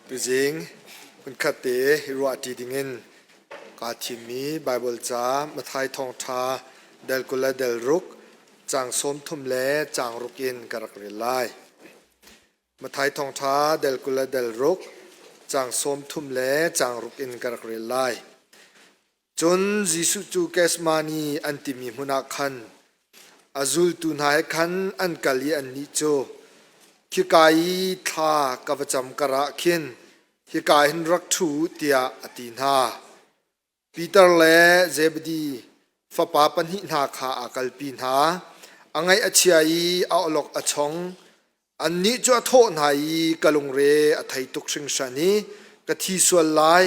tu jing kun khate ruati dingin ka thimi bible cha mathai thong tha del kula del ruk chang som thum le chang rukin karak rilai mathai thong tha del kula del ruk chang som thum le chang rukin karak rilai chon jisu chu kesmani antimi huna khan azul tu nai khan an kali an ni cho khikai tha kawacham kara khin hikai hin rak thu tia atin ha Peter le Zebedi fapa panhi na kha akal pin ha angai achiai aolok achong anni chu tho nai kalung re athai tuk sing sani kathi sual lai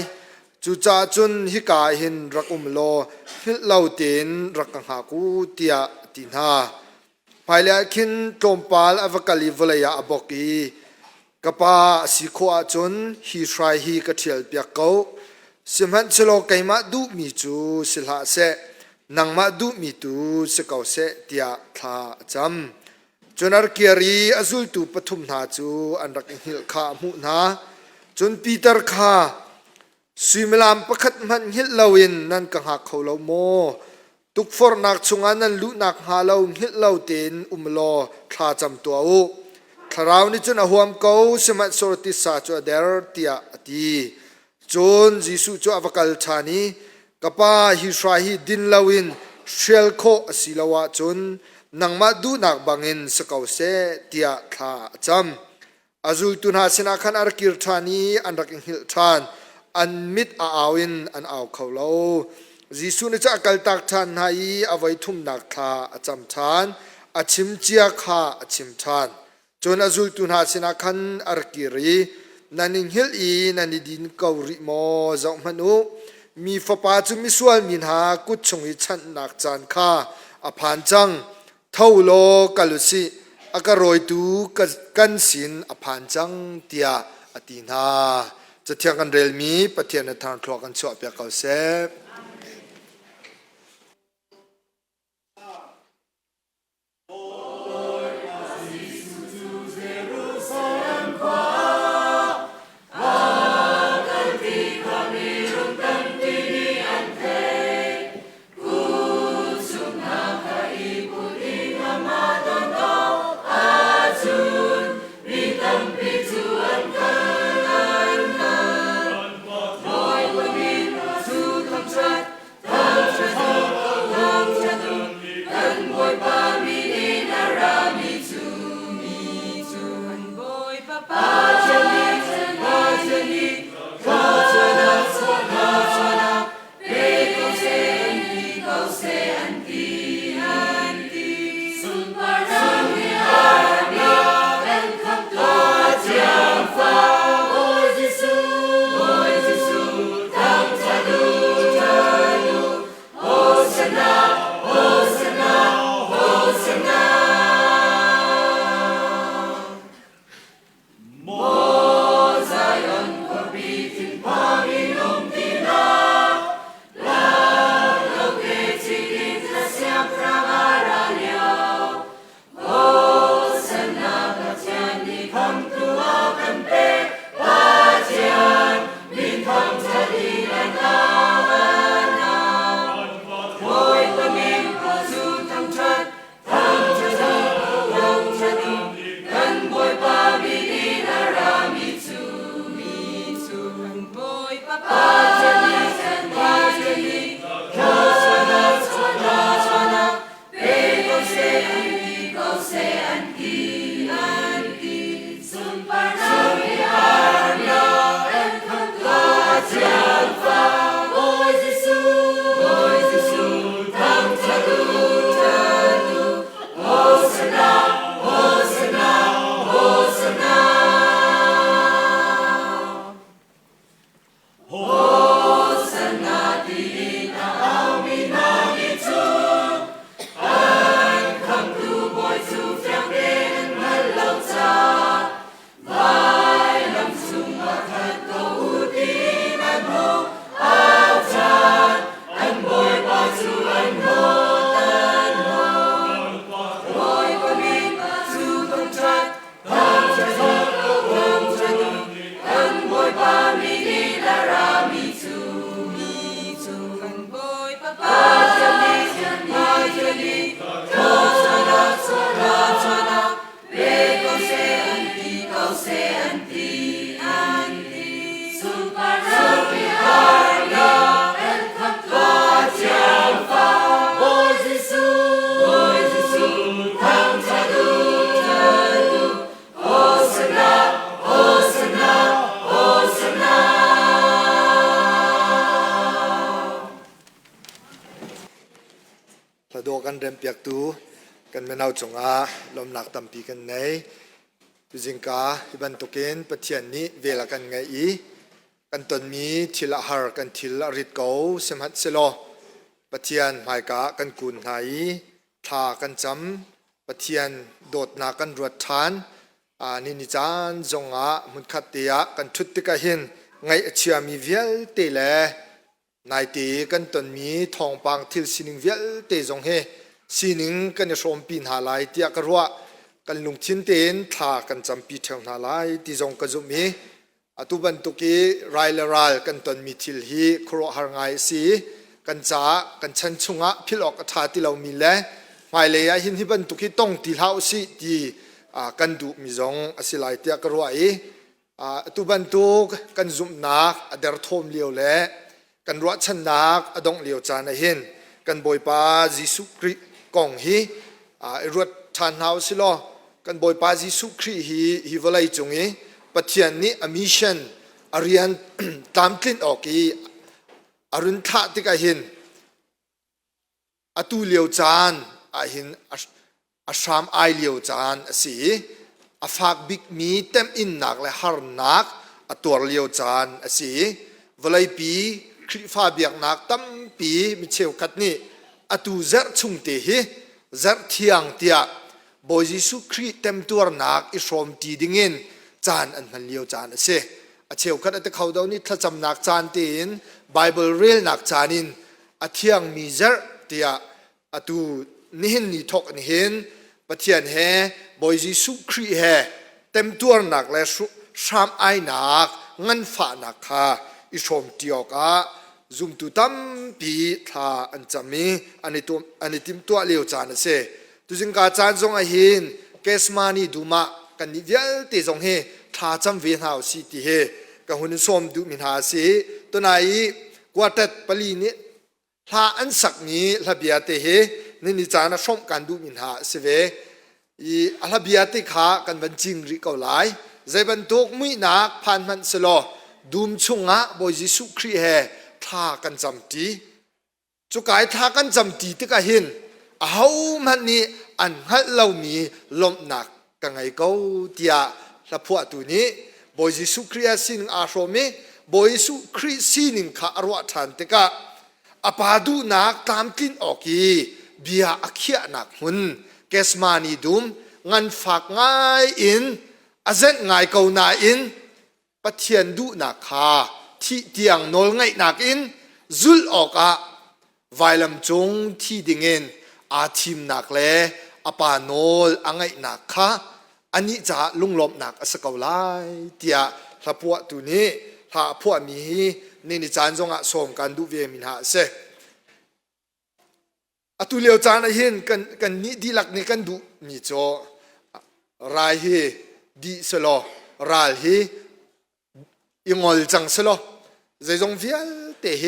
chu cha chun hikai hin rakum lo hil lautin rakang ha ku tia tin ha paila khin tompal avakali volaya aboki kapa sikho achun hi shrai hi kathial pyak ko simhan chelo kaima du mi chu silha se nangma du mi tu sekau se tia tha cham chunar kiari azul tu pathum na chu anrak hil kha mu na chun Peter kha suimelam pakhat man hil lawin nan ka ha kholo mo tuk for nak chunga nan lu nak ha lo hil lo tin umlo tha cham to au tharau ni chun ahom ko semat sorti sa chu der tia ati chon jisu chu avakal thani kapa hi shrahi din lawin shel kho asilawa chun nangma du nak bangin sakau se tia tha cham azul tunha sina khan arkir thani anrak hil than an mit a awin an aw kholo jisu ni cha kal tak than hai avai thum nak tha acham than achim chia kha achim than chon azul tunha sina khan arkiri naning hil i nani din kauri mo zau manu mi fapa chu mi sual min ha kut chungi chan nak chan kha a phan chang thaulo kalusi akaroi tu kan sin a phan chang tia atin ha chathiang kan rel mi pathian na thang thlok kan chwa pya kau se Boy, เปียกตูกันไม่เอาจงอาลมหนักตั้มปีกันไหนจิงกาฮิบันตุเกนปะเทียนนี้เวลากันไงอีกันตนมีทิลหาร์กันทิลริดเกาเสมหัดเซโลปะเทียนหายกากันกุนไหทากันจำปะเทียนโดดนากันรวดทานนินิจานจงอามุนขัดเตียกันทุติกะหินไงเชียมีเวลเตเลนายตีกันตนมีทองปังทิลสินิงเวลเตจงเฮสินิงกันจะชมปีนหาลายเตียกรัวกันลุงชินเตนทากันจำปีเทวนาลายที่จงกระจุมีตุบันตุกีไรเลรายกันตนมีทิลฮีครัวหางไงสีกันจ้ากันชันชุงะพิลอกทาที่เรามีแลหมายเลยหินฮิบันตุกีต้องที่เท้าสีที่กันดูมีจงอสิไลเตียกรัวตุบันตุกันจุมนักอเดรทอมเลียวแลกันรัวชันนักอดงเลียวจานเห็นกันบอยปาจิสุคริกองฮีรัวทานเฮาสิโลกันบอยปาจิสุคริฮีวลัยจงฮีปัจจัยนี้มิชชั่นอาริยันตามคลินออกอีอารุณท่าที่กเห็นอตุเลียวจานเห็นอาชามไอเลียวจานสิอาฝากบิ๊กมีเต็มอินนักและฮาร์นักตัวเลียวจานสิวลัยปีคริฟ้าเบียกนักตั้มปีมิเชลกัดนี่อตุเซร์ชุงเตฮีเซร์เทียงเตียบอยยิสุคริเต็มตัวนักอิสรอมตีดิ่งเงินจานอันมันเลียวจานเสอเชลกัดแต่เขาเดานี่ถ้าจำนักจานตีนไบเบิลเรียลนักจานินอเทียงมีเซร์เตียอตุนี่เห็นนี่ทอกนี่เห็นปะเทียนเฮบอยยิสุคริเฮเต็มตัวนักและชามไอนักงันฝานักค่ะอิสรอมตีออกซุมตุตัมปีทาอันจามีอันนี้ติมตัวเลียวจานเสตุจิงกาจานจงอาหินเกสมานีดูมากันนิเวลเตจงเฮทาจำเวียนหาวสิติเฮกันหุ่นสมดูมินหาสีตัวไหนกว่าแต่ปลีนี้ทาอันสักนี้ระเบียเตเฮนี่นิจานะชมกันดูมินหาเสเวอีระเบียเตขากันบันจิงริเกาหลายใจบรรทุกมุยนักพันมันสโลดูมชุงะบอยยิสุครีเฮทากันจำตีจุกายทากันจำตีที่กะหินเอามันนี่อันฮัลเรามีลมหนักกันไงก็เตียละพวกตัวนี้บอยยิสุครีสินอาโรเมบอยยิสุครีสินขาอรวทันติกะอปาดูนักตามกินออกีเบียอักเขียนักหุ่นเกสมานีดุมงันฝากง่ายอินอาเซนง่ายเกานาอินปะเทียนดูนักขาที่เตียงนอลไงนักอินจุลออกไวลำจงที่ดิ่งเงินอาทิมนักเลอปานอลอังไงนักขาอันนี้จะลุงลบนักสกาวไลเตียถ้าพวกตัวนี้ถ้าพวกมีนี่นิจานจงสมกันดูเวมินหาเสอตุเลียวจานเห็นกันนี้ดีหลักนี้กันดูมีโจรายเฮดีสโลรายเฮยังงอลจังสโลใจจงเฟียเตะเฮ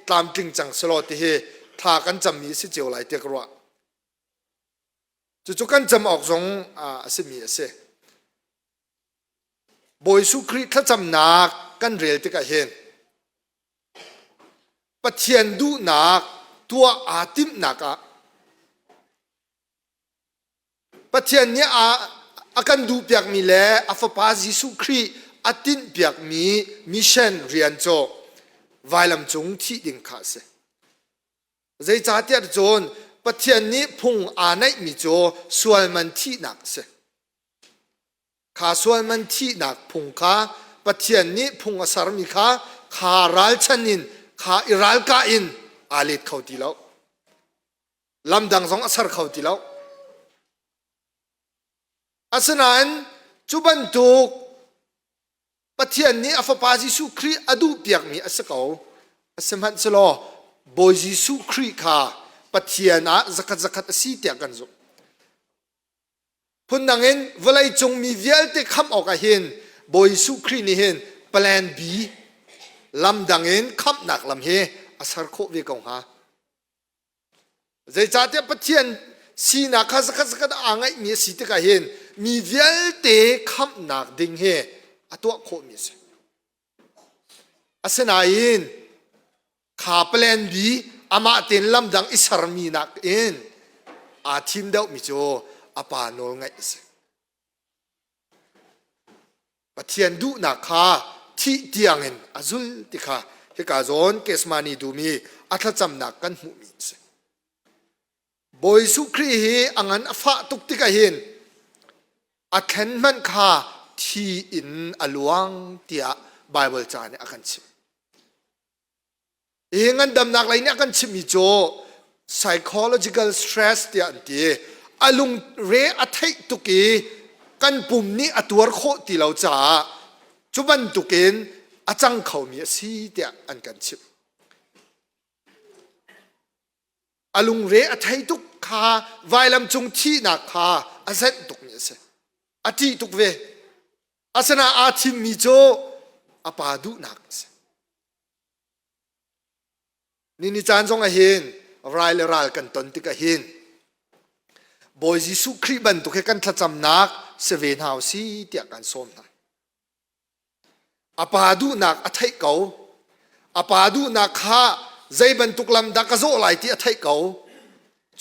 ตามจริงจังสโลเตะเฮถ้ากันจำมีสิเจียวไหลเตะกรัวจุกันจำออกจงสิมีเสบอยสุคริถ้าจำนักกันเรียลเตะกันเห็นปะเทียนดูนักตัวอาติมนักปะเทียนเนี่ยอากันดูเปียกมีแลอาฟปาจิสุครีอาตินเปียกมีมิชชั่นเรียนโจไวลำจงที่ดิ่งขาเสใจจ่าเตียดโจนปะเทียนนี้พุงอาในมีโจส่วนมันที่หนักเสขาส่วนมันที่หนักพุงขาปะเทียนนี้พุงอสารมีขารัลชันินขาอิรัลกาอินอาลิดเขาตีแล้วลำดังสองอสารเขาตีแล้วอาสนั้นจุบันตุกปะเทียนนี้อัฟปาจิสุครีอดูเปียกมีอสกาวอสมันสโลบอยจิสุครีขาปะเทียนzakatสีเตียกันจุพุ่นดังเงินเวลาจงมีเวลเตคำออกเห็นบอยจิสุครีนี่เห็นแปลนบีลำดังเงินคำหนักลำเฮอสารโควิกงฮะใจจ่าเตียปะเทียนสีนักสักอ่างไอมีสิทธิ์กันเห็นมีเวลเตคำหนักดิ่งเฮตัวโคมิสอาศัยอินขาเปลนบีอามาเต็นลำดังอิสรมีนักอิน อาทิมเดามิโจอปาโนลไงเสปะเทียนดูนักขาที่เตียงเงินอาจุลติขาเฮกาโซนเกสมานีดูมีอัตจำนักกันหูมิเสบอยสุครีฮีอังันอฟะตุกติกาหินอัดเข็นมันขาที่อินอลวงเตียไบเบิลจานอากันชิมเองอันดำนักไรเนี่ยอากันชิมมิโจ psychological stress เตียอันตีอลุงเรอทัยตุกีกันปุ่มนี้อตัวโคติเราจ้าจุบันตุกินอาจังเขามีสีเตียอันกันชิมอลุงเรอทัยตุกขาไวลำจงที่นักขาอาเซนตุกมีเสอาทิตุกเวอาสนะอาทิมมิโจอาปาดูนักเสนี่นิจานทรงอาหินรายละรายกันตนติกาหินบอยจิสุครีบันตุกกันทัดจำนักเซเวนเฮาซีเตียกันส้มนะอาปาดูนักอัฐิเก่าอาปาดูนักข้าใจบันตุกลำดักกะโซไหลที่อัฐิเก่า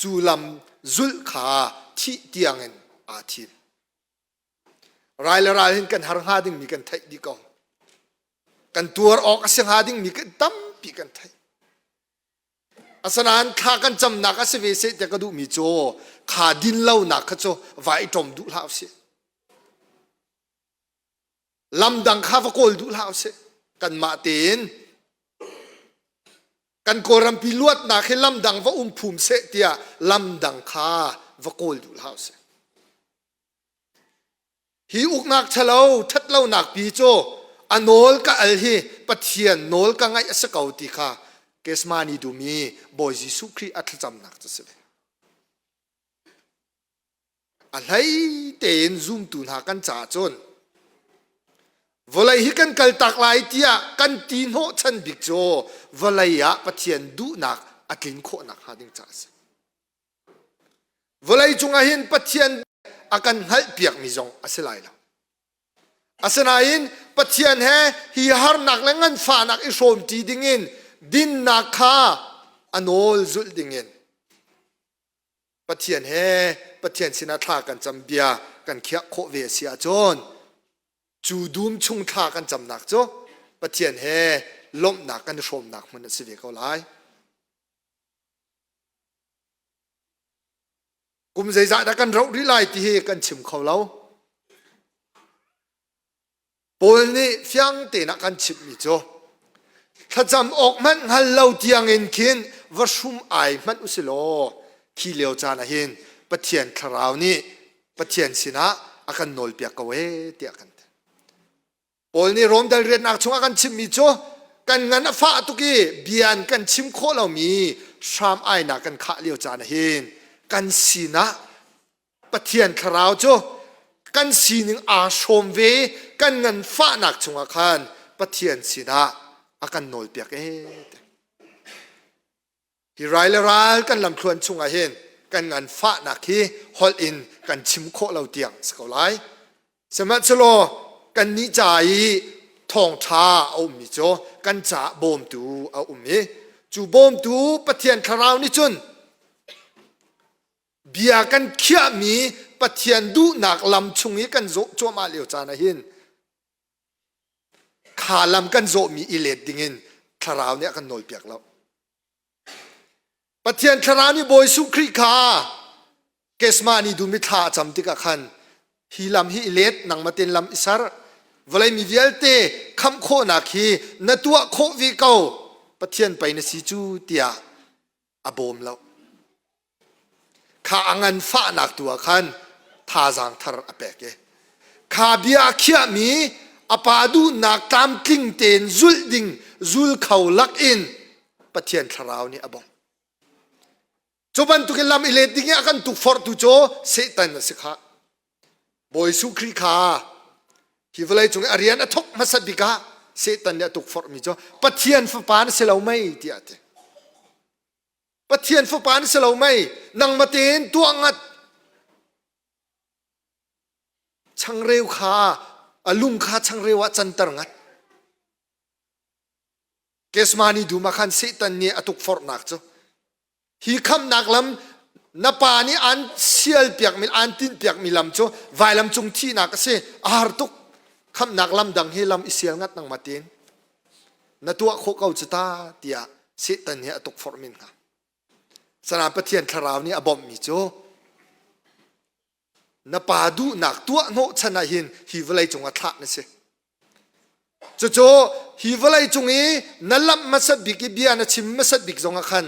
จูลำจุลขาที่เตียงเงินอาทิมรายละรายเห็นกันหาหาดิ้งมีกันไทยดีก่อนกันตัวออกเสียงหาดิ้งมีกันตั้มปีกันไทยอาสนานข้ากันจำนักอาศัยเสแต่ก็ดูมีโจขาดินเล่าหนักขโจไว้ตรมดูลาวเสียลำดังข้าวโกลดูลาวเสียกันมาเตีนกันโกรัมพิลวดนักให้ลำดังว่าภูมิเสตียลำดังข้าวโกลดูลาวเสียฮีอุกนักเฉลาทัดเล่าหนักปีโจอโนลกับอัลฮีปะเทียนโนลกับไงสกาวติข้าเกสมานีดูมีบอยจิสุครีอัตจำนักจะเสด็จอะไรเต็นซุ่มตุนหากันจ่าจนวลัยฮิกันกัลตักไลเตียกันตีนโหชันบิกโจวลัยยะปะเทียนดูนักอัดลินโคนักหาดิ้งจ่าเสวลัยจงอาหินปะเทียนอากันหัลเปียกมิจงอาศัยแล้วอาศัยอินปะเทียนเฮฮีฮาร์นักและเงินฟ้านักอิโรมตีดิ้งอินดินนักข้าอโนลจุลดิ้งอินปะเทียนเฮปะเทียนสินาทากันจำเบียกันเขียโคเวเสียจนจูดูมชุงทากันจำนักโจปะเทียนเฮล้มนักกันโรมนักมันสิเวเขาไลกุมใจจ่าดักกันเราริไลที่เฮกันชิมเขาเล่าปนนี่เฟียงเตนักกันชิมมิโจถ้าจำออกมันฮัลโหลเตียงเงินคินว่าชุมไอมันอุสิโลขี้เลวจานะหินปะเทียนคราวนี้ปะเทียนสินะอากันโนลเปียกเวเตียกันปนนี่รวมได้เรียนนักชงอากันชิมมิโจกันงันฟ้าตุกี้เบียนกันชิมโคเรามีชามไอนักกันขาเลวจานะหินกันสีนะปะเทียนคราวโจกันสีหนึ่งอาชมเวกันเงินฟ้าหนักชงอาคันปะเทียนสีนะอากันโนลเปียกฮิไรเลรายกันลำครวนชงอาเห็นกันเงินฟ้าหนักฮีฮอลอินกันชิมโคเราเตียงสกาวไลสมัชโลกันนิจายทองชาเอามิโจกันจ่าบอมตูเอามิจูบอมตูปะเทียนคราวนี่จุนเบียกันเขียมีปะเทียนดูหนักลำชงนี้กันโจโจมาเลียวจานะหินขาลำกันโจมีอิเลดดิ่งคราวเนี่ยกันโนลเปียกแล้วปะเทียนคราวนี้บอยสุคริคาเกสมานีดูมิทาจำติกะขันฮีลำฮีอิเลดนังมาเต็นลำอิสระวลัยมีเวลเตคำโคนักฮีนตัวโควิเกาปะเทียนไปในสิจูเตียอบอมแล้วข้างันฟ้านักตัวขันท่าจังทาร์อเปกข้าเบียเขียมีอปาดูนักตามกลิ้งเตนจุลดิ่งจุลเขาลักอินปะเทียนคราวนี้อบองจบันตุกลำอิเลดิ่งกันตุกฟอร์ตุโจเซตันสิกาบอยสุคริคาที่เวลาจงอารียนทุกมาสับิกาเซตันเนี่ยตุกฟอร์มิโจปะเทียนฟ้าปานเสลาไม่เดียดปะเทียนฟ้าปานเสลาไม่นังมาเตนตัวงัดช่างเร็วขาอลุงขาช่างเร็วจันตรงัดเกสมานีดูมาขันเซตันเนี่ยตุกฟอร์นักจ้ะฮีคำนักล na pa ni an sial piak mil an tin piak milam cho vailam chung thi nak se ar tuk kham nak lam dang he lam isial ngat nang matin na tua kho kau chata tia se tan he atuk formin ha sana pathian tharau ni abom mi cho na pa du nak tua no chana hin hi velai chung a thak na se cho hi velai chung e nalam masat biki bia na chim masat bik zonga khan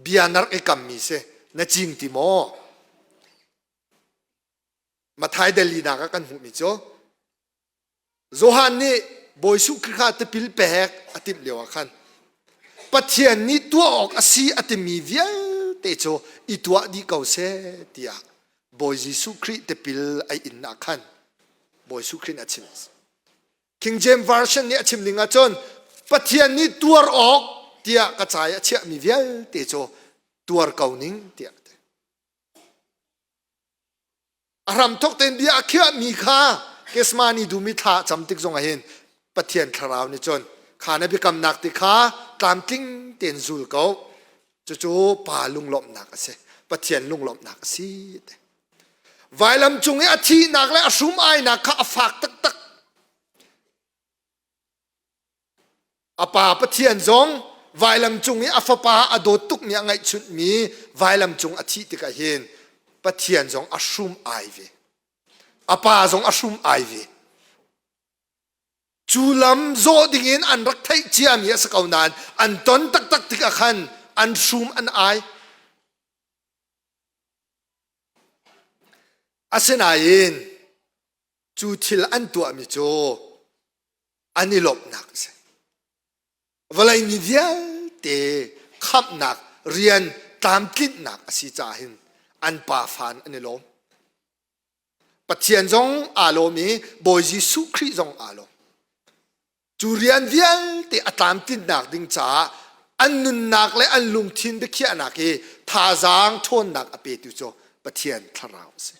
bianar e kam mi se na jing ti mo mathai dali na ka kan hu mi cho zohan ni boisu kha te pil pek atip lewa khan pathian ni tua ok asi atimi vial te cho i tua di kau se tia boy jisu khri te pil ai in na khan boisu khri na chim King James version ni achim linga chon pathian ni tuar ok tia ka chaya chia mi vial te cho tuar kauning tia te aram tok ten bia akhia mi kha kesmani du mi tha chamtik zong a hen pathian tharau ni chon khana bi kam nak ti kha tlam ting ten zul ko chu pa lung lom nak ase pathian lung lom nak si te vailam chung e athi nak le asum ai nak kha afak tak tak apa pathian zong vailam chung e afapa adot tuk mi ngai chut mi vailam chung athi ti ka hen pathian zong asum ai ve apa zong asum ai ve chulam zo dingin an rak thai chiam ya sakau nan an ton tak tak tik a khan an sum an ai asenain chu thil an tu mi cho anilop nak se valai ni vial te khap nak rian tam kit nak asi cha hin an pa fan anilom pathian zong alo mi boy jisu khri zong alo Jurian vial te atam tin nak ding cha an nun nak le an lung thin be khia nak e tha jang thon nak ape tu cho pathian tharau se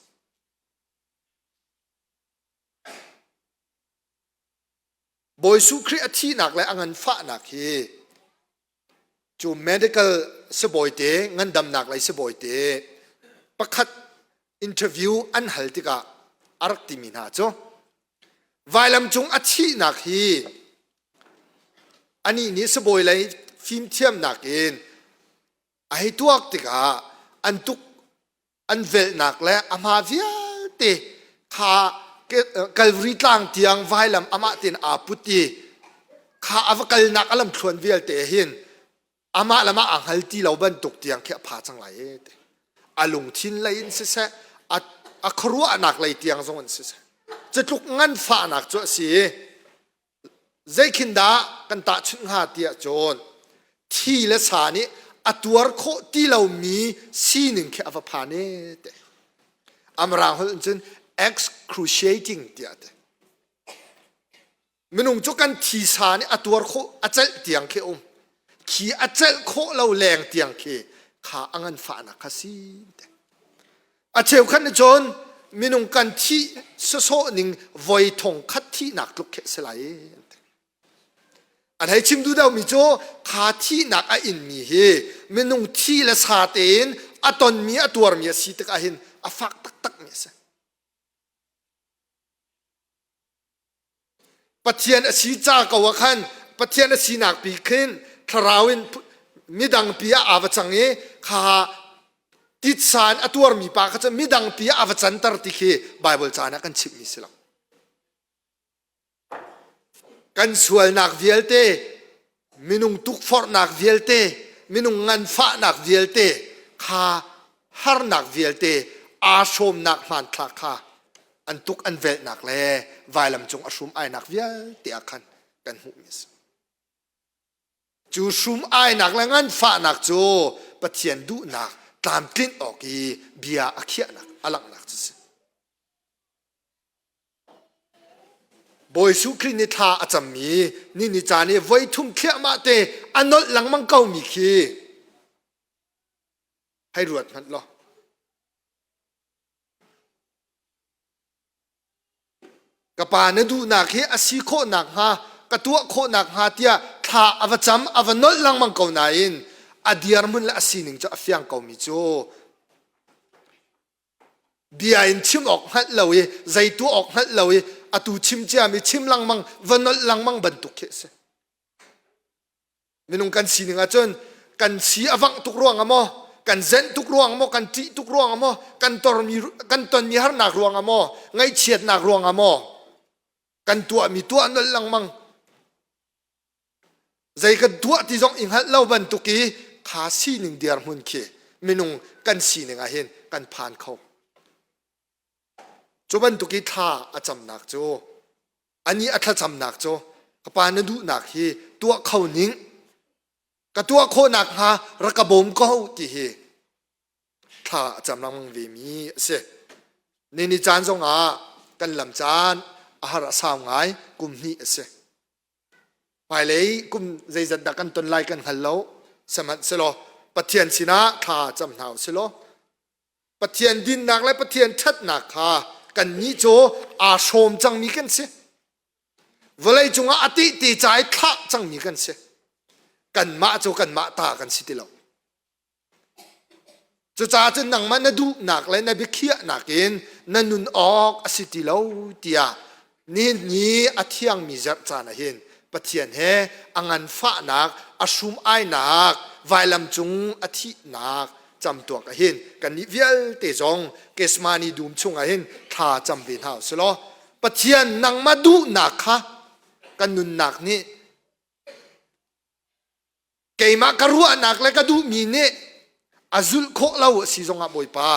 boy su khri athi nak le angan fa nak he chu medical se boy te ngan dam nak lai se boy te pakhat interview an haltika arak ti min ha cho vailam chung athi nak hi ani ni se boy lai phim thiam nak in ai tuak tika an tuk an vel nak le ama vial te kha kalvri tlang tiang vailam ama tin aputi kha avakal nak alam thluan vial te hin ama lama anghal ti lo ban tuk tiang khe pha chang lai te alung thin lai in se se a khru anak lai tiang zong se se chetluk ngan fa nak cho si zaikinda kan ta chun ha tia chon thi le sa ni atuar kho ti lo mi sinin khe ava phane te amrang hol chen excruciating tia te minung chu kan thi sa ni atuar kho achal tiang khe khi achal kho lo leng tiang khe kha angan fa na khasi te acheu khan chon minung kan thi so ning voi thong khat thi nak luk khe selai an hai chim du dau mi cho kha thi nak a in mi he minung thi la sa ten aton mi atuar mi si tak a hin a fak tak tak mi sa pathian a si cha ka wa khan pathian a si nak pi khin tharawin midang pia awachang e kha tit san atuar mi pa kha midang pia awachan tar ti khe bible chana kan chip mi silam kan sual nak vielte minung tuk for nak vielte minung ngan fa nak vielte kha har nak vielte a som nak man thla kha an tuk an vel nak le vailam chung asum ai nak vial te akhan kan hu mis chu sum ai nak la ngan fa nak chu pathian du nak tlam tin oki bia akhia nak alak nak chu boy su kri ni tha acham mi ni cha ni voi thum khia ma te anol langmang kau mi khi hai ruat man lo kapa na du na khi asi kho nak ha katua kho nak ha tia tha avacham avanol langmang kau na in อดียร์มุนละสีหนึ่งจะเฟียงเกามิโจเดียนชิมออกฮัดเลวใจตัวออกฮัดเลวอตูชิมเจียมีชิมลังมังวันนลังมังบรรทุกเคสมินุงกันสีหนึ่งอาจนกันสีอวังทุกร่วงอะโมกันเซนทุกร่วงอะโมกันจีทุกร่วงอะโมกันตอนมีฮาร์นักร่วงอะโมไงเฉียดนักร่วงอะโมกันตัวมีตัวนลังมังใจกันตัวที่จงอิงฮัดเลวบรรทุกีขาสีหนึ่งเดียร์มุนเคมินุงกันสีหนึ่งอาเห็นกันผ่านเขาจบันตุกิท่าอาจำหนักโจอันนี้อัตจำหนักโจกปานดูหนักฮีตัวเขานิ่งกับตัวโคหนักฮะรักบมก็ที่ฮีท่าจำนังเวมีเสนี่จานทรงอากันลำจานอาหารสาวไงกุมนี้เสไปเลยกุมใจจัดดักกันต้นไล่กันฮัลโหลสมัติเสลอปะเทียนสินะท่าจำหนาวเสลอปะเทียนดินหนักและปะเทียนชัดหนักฮะกันนี้โจอาชมจังมีกันเสียเวลาจงอาติตีใจท่าจังมีกันเสียกันมาโจกันมาตากันสิติเราจะจ่าจะนั่งมันดูหนักเลยนะบิเคียหนักเองนั่นนุนออกสิติเราเตียนี่อาเที่ยงมีจัดจานเห็นปะเทียนเฮอังันฟ้าหนักอาชุมไอหนักไวลำจงอาทิหนักจำตัวกันเห็นกันนิเวลเตจงเกสมานีดูมชงกันเห็นท่าจำเป็นเฮาสโลปะเทียนนังมาดูหนักค่ะกันนุนหนักนี่เกมากรัวหนักเลยก็ดูมีเนี่ยอาจุลโคเล่าสิจงอาบอยปา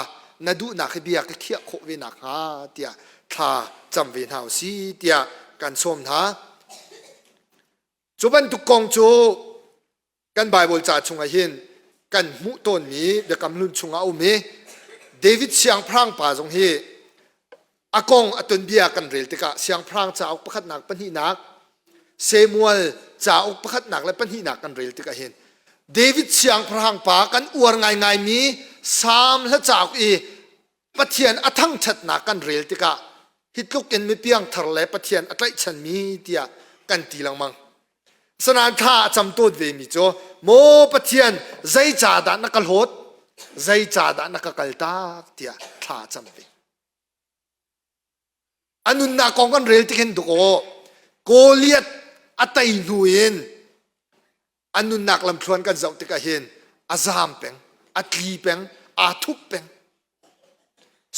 นาดูหนักเบียกเขียโคเวนักฮะเตียท่าจำเป็นเฮาสิเตียกันส้มท่าจุบันตุกกงจูกันไบเบิลจ่าชงกันเห็นกันมุต้นมีเด็กกำลุนชงเอาเมเดวิดเสียงพรางป่าจงเฮอากงอตุนเบียกันเรลติกะเสียงพรางจะเอาประคัดหนักปัญหาหนักเซมัวลจะเอาประคัดหนักและปัญหาหนักกันเรลติกะเห็นเดวิดเสียงพรางป่ากันอวดไงมีสามและจากอีปะเทียนอทั้งชัดหนักกันเรลติกะฮิตลูกเกินไม่เพียงทะเลปะเทียนอัตไลชันมีเดียกันตีลังมังสนานท่าจำตัวเวมิโจโมปะเทียนใจจ่าดานักลหดใจจ่าดานักกลตาเตียท่าจำเป็นอันนุนนักองกันเรลติเห็นดูโกเลียดอัตัยนุเอ็นอันนุนนักลำพลวนกันเจ้าติกะเห็นอาซามเป็งอัตลีเป็งอาทุบเป็ง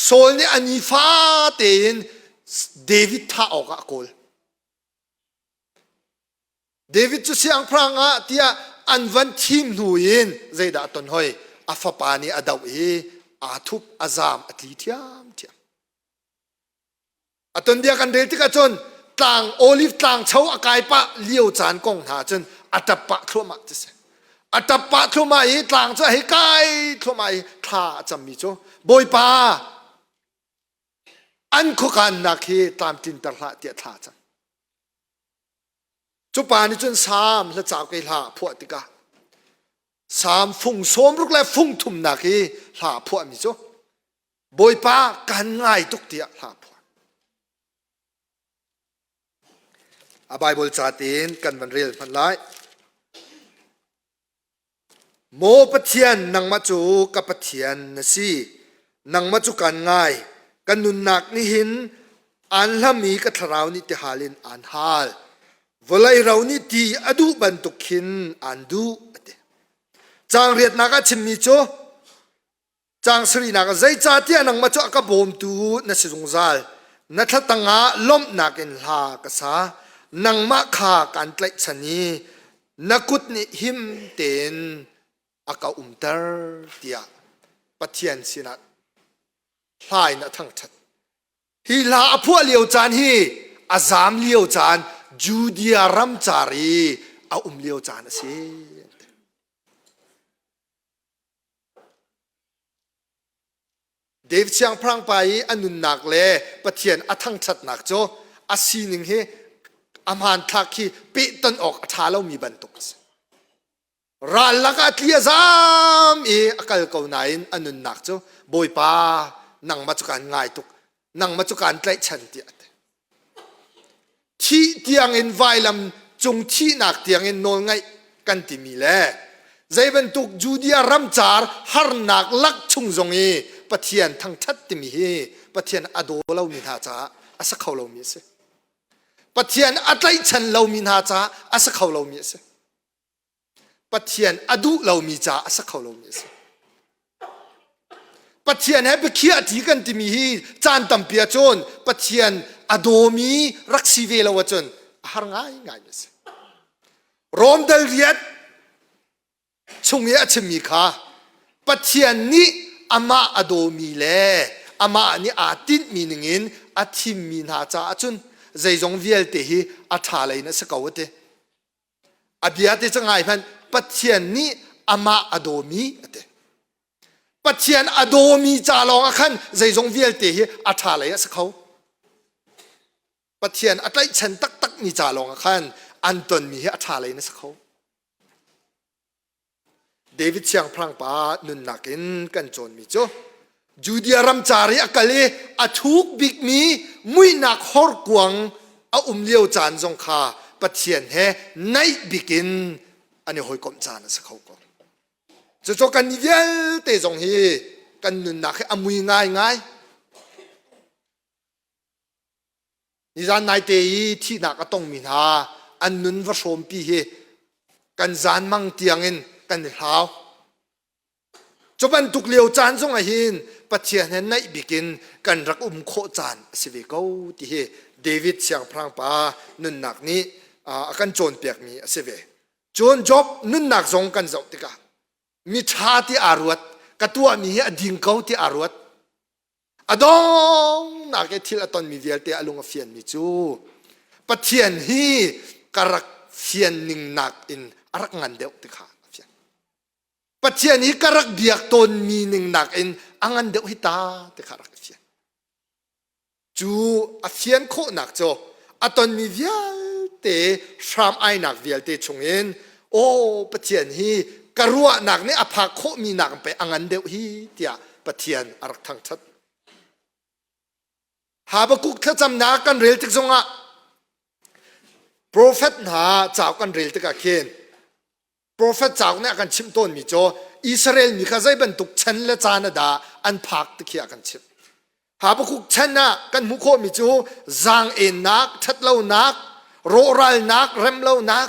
โซลเนี่ยอันนี้ฟ้าเตียนเดวิดท่าออกอะโกลเดวิดจุเสียงพรางอ่ะที่อันวันทีมหนูยินใจด่าตนหอยอาฟปานีอาดาวอาทุบอาซามอัตลีเทียมอัตนเดียกันเดติกะจนต่างโอลิฟต่างเช้าอากายปะเลี้ยวจานกงหาจนอัตปะครัวมาจะเสอัตปะครัวมาต่างจะให้ไกลครัวมาท่าจำมีโจบอยปาอันคุกันนักเฮตามจินตระเตียท่าจังจุปานิจนสามและจากไอหาพวติกาสามฟุงสมรุกและฟุงทุ่มนักหาพวมิโจบอยปากันง่ายตุกเตียหาพวอาไบเบิลจาตินกันวันเรียลพันไลโมปะเทียนนังมาจูกับปะเทียนนสีนังมาจูกันง่ายกันนุนนักนิหินอันละมีกัทราวนิติฮาลินอันฮาลเวลาเรานี่ตีอดูบันตุกินอันดูจางเรียดนักชิมมิโจจางสรีนักใจจ่าเตียนังมาจูกับบ่มตูนัสิจงซาลนัทตังอาล้มนักอินลากษานังมาขากันไตชนีนักุดนิหิมเตนอากาตร์เตียปะเทียนสินัดหายนัทั้งชัดฮีลาพวกเลี้ยวจานฮีอาซามเลี้ยวจานจูเดียรัมจารีเอาเลี้ยวจานสิเดฟเชียงพรางไปอันนุนนักเล่ปะเทียนอทั้งชัดนักโจอาศีหนึ่งเฮอามันทักที่ปีต้นออกท้าเรามีบรรทุกรัลลักอัตลียซามอากาศเก่าไหนอันนุนนักโจบอยปานังมาจุกันง่ายตุกนังมาจุกันไกลชันเตียที่เตียงเอ็นไวลำจงที่นักเตียงเอ็นนอนไงกันติมีแล ใจบรรทุกจูเดียรำจาร์ฮาร์นักลักชุงจงอีปะเทียนทั้งทัดติมีฮีปะเทียนอโดเรามีท่าจ้าอาศักเขาเรามีเสปะเทียนอัตไลชันเรามีท่าจ้าอาศักเขาเรามีเสปะเทียนอดูเรามีจ้าอาศักเขาเรามีเสปะเทียนให้ไปเคียดีกันติมีฮีจานตัมเปียจนปะเทียนอโดมีรักสีเวลาวจนฮาร์ง่ายง่ายมีเสรอมเดลเรียดชงเยอชมีค่ะปะเทียนนี้อามาอโดมีเล่อามาอันนี้อาติดมีหนึ่งอินอาทิมมีนาจ้าจุนใจจงเวียลเตหีอาทาเลยนะสกาวเตอาเบียเตจะไงพันปะเทียนนี้อามาอโดมีเตปะเทียนอโดมีจ้าลองขันใจจงเวียลเตหีอาทาเลยนะสกาวปะเทียนอัตไลฉันตักตักมีจ้าลองขันอันตนมีอาทาเลยนะสกาวเดวิดเชียงพลังป้านุนนักอินกันจนมีจ้จูเดียรัมจารีอักเลอาทุกบิกมีมุยนักฮอร์กวงอาเลี้ยวจานจงคาปะเทียนเฮในบิกินอันนี้หอยกลมจานสักเขาก่อนจะกันเยลเตจงฮีกันนุนนักให้อามุยง่ายง่ายนี่จานนายเตยที่นักต้องมีนาอันนุนวชมปีเฮกันจานมังเตียงอินกันเท้าจบันตุกเลียวจานทรงหินปัจเจียนในบิกินกันรักโคจานสิวิเขาที่เดวิดเสียงพรางป้านุนนักนี้กันโจนเปียกมีสิวิโจนจบนุนนักทรงกันเจ้าติกามีชาที่อารวดกตัวมีอดิงเขาที่อารวดอดองนักที่ละตอนมีเดียลเตอลุงเฟียนมีจูปัจเจียนฮีกรักเฟียนนิงนักอินรักงานเดียวติกาปัจเจียนี้กรักเบียกตนมีหนึ่งนักอินอังันเดียวหิตาแต่ขารักเฟียนจูอเฟียนโคนักโจอตอนมีเวียลเตชามไอนักเวียลเตชงเอ็นโอ้ปัจเจียนี้กรัวนักเนี่ยอภาโคมีนักไปอังันเดียวหิเตียปัจเจียนอรักทั้งชัดหาบกุกถ้าจำนักกันเรียลติกจงอ่ะโปรเฟตหาเจ้ากันเรียลติกาเคนโปรเฟตจากเนี่ยกันชิมต้นมีโจอิสราเอลมีข้าใจบรรทุกชันและจานดาอันพักตะเคียกันชิมหาพวกชันนะกันมุโคมีโจจางเอ็นนักชัดเล่านักโรรัลนักเรมเล่านัก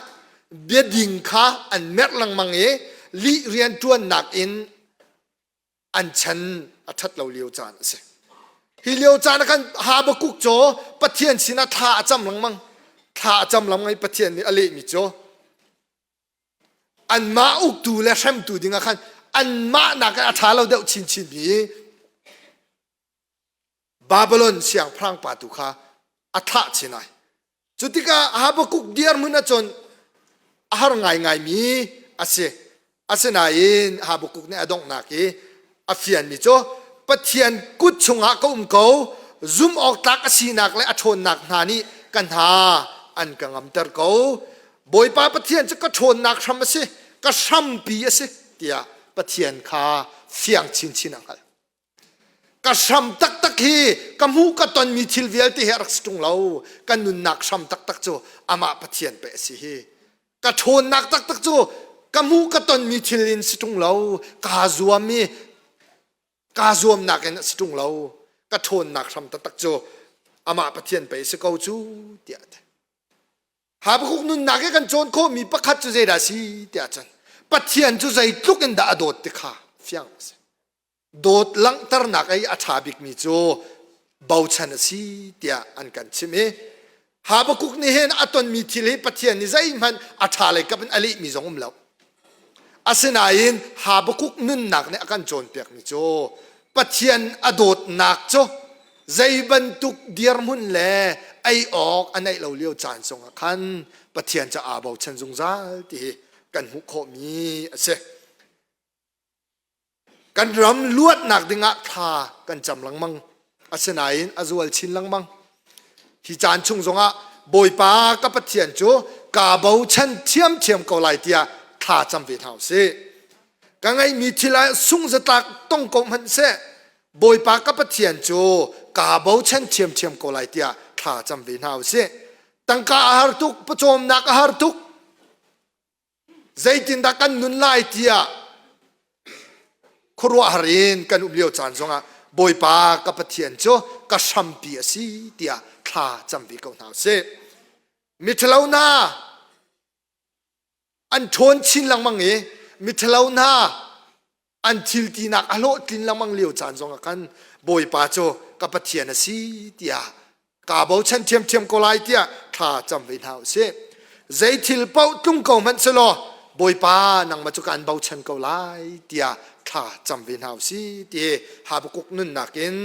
เบียดิงข้าอันเม็ดลังมังเอลิเรียนตัวนักอินอันชันอัชัดเล่าเลี้ยวจานเสฮิเลี้ยวจานกันหาพวกโจปะเทียนสินะท่าจำลังมังท่าจำลังไงปะเทียนนี่อะไรมีโจอันมาอุกตูและเชมตูดิ้งกันอันมาหนักอัฐาเราเดาชินชินบีบาบิโลนเสียงพรางปาตุคาอัฐาชินัยจุดที่ก็ฮาบกุกเดียร์มุนจนอาหารง่ายง่ายมีอาเซนายนฮาบกุกเนี่ยดงนักอาเฟียนมีโจปะเทียนกุดชงอาก็เขาซุ่มออกตักสีนักและอชนนักนานี่กันหาอันกังอัมเตอร์เขาบอยป้าปะเทียนจะก็ชนนักทำมาสิก็ซ้ำปีสิเดียปะเทียนข้าเฟียงชินชินังกันก็ซ้ำตักตักฮีก็มูก็ตอนมีทิลเวลที่เฮรักสตุงเราก็นุนนักซ้ำตักตักโจอามาปะเทียนเปสิฮีก็ชนนักตักตักโจก็มูก็ตอนมีทิลินสตุงเรากาจวมมีกาจวมนักเอ็นสตุงเราก็ชนนักซ้ำตักตักโจอามาปะเทียนเปสิเขาจูเดียหาพวกนุ่นนักกันโจนโคมีประคัตจุใจราศีเดียจันปัจเจียนจุใจทุกกันด่าโดดติขาเฟียงโดดลังตระหนักไอ้อาชาบิกมีโจเบาชันสีเดียอันกันใช่ไหมหาพวกนี่เห็นอัตนมีทีเลยปัจเจียนนี่ใจมันอาชาเลยกับเป็นอลิมีสองแล้วอาศัยนั้นหาพวกนุ่นนักเนี่ยกันโจนเปียกมีโจปัจเจียนอโดดนักโจใจบรรทุกเดียร์มุนแลไอออกอันไหนเราเลี้ยวจานทรงขันปะเทียนจะอาเบาชันทรงซาที่กันหุโคมีเสกันรำลวดหนักดึงอัฐากันจำลังมังอาศัยนั้นอาจวลชินลังมังที่จานชงทรงอ่ะบอยปากับปะเทียนจูกาเบาชันเทียมเกาไหลเตียท่าจำเวทเอาเสกันไงมีทีละสุ่งสตักต้องกงมันเสบอยปากับปะเทียนจูกาเบาชันเทียมเกาไหลเตียท่าจำเวทเอาเสตั้งกาอาหารทุกประจมนักอาหารทุก zaitin da kan nun lai tia khurwa harin kan ublio chan zonga boipa ka pathian cho ka sampi asi tia kha chambi ko na se mithlauna an thon chin lang mangi mithlauna an thil ti nak alo tin lang mang leo chan zonga kan boipa cho ka pathian asi tia ka bo chan thiam ko lai tia kha chambi na se zaitil pau tung ko man selo boipa nang ma chu kan bau chan ko lai tia kha chamvin hau si ti habukuk nun nakin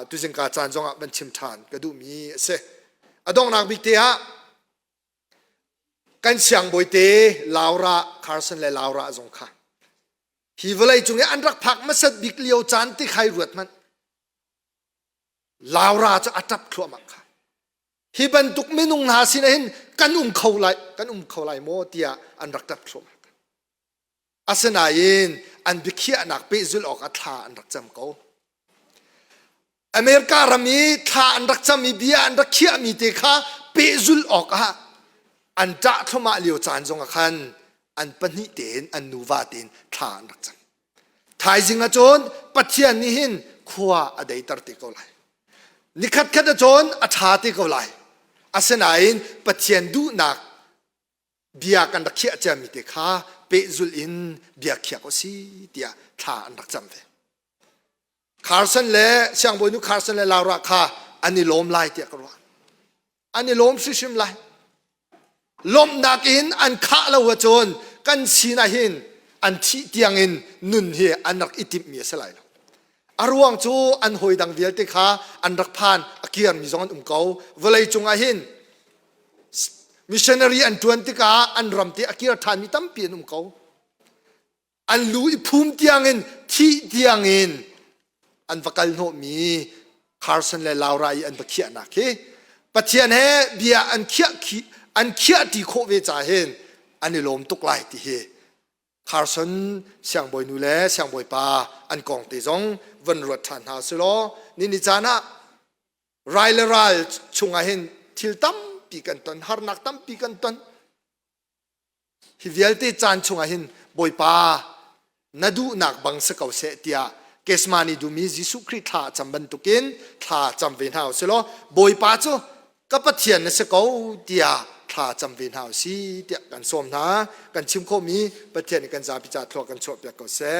tu jing ka chan zonga ban chim than ka du mi se adong nak bik te ha kan siang boite laura carson le laura zong kha hi volai chung an rak phak ma sat bik liao chan ti khai ruat man laura cha atap thlo mak kha hi ban tuk minung na sin hin kan khau lai mo tia an rak tap thlo asanayin an bikhia nak pe zul ok atha an rak cham ko america rami tha an rak cham mi bia an rak khia mi te kha pe zul ok ha an ta thoma liu chan zong khan an pani ten an nuwa ten tha an rak cham thai jinga chon pathian ni hin khuwa adei tar te ko lai nikhat khat chon atha te ko lai asanayin pathian du nak bia kan rak khia cham mi te kha pe zul in bia khia ko si tia tha an rak cham ve carson le siang boy nu carson le laura kha ani lom lai tia ko ani lom shim lai lom nak in an kha la wa chon kan sina hin an thi tiang in nun he an rak itip mi salai arwang chu an hoi dang vial te kha an rak phan akiar mi zong ko volai chunga hin missionary an 20 ka an ramte akira than mi tam pi num ko an lui phum tiang in thi tiang in an vakal no mi carson le laura I an bakhia na ke pathian he bia an khia ti kho ve cha hen ani lom tuk lai ti he carson siang boy nu le siang boy pa an kong te zong van ro than ha selo ni chana rai chunga hen thil tam pi kan ton har nak tam pi kan ton hi vialte chan chunga hin boipa nadu nak bang sa kau se tia kesmani du mi jisu khri tha chamban tukin tha chamven hau selo boipa chu kapathian na sa kau tia tha chamven hau si tia kan som na kan chim kho mi pathian kan za pi cha thlo kan chop ya ko se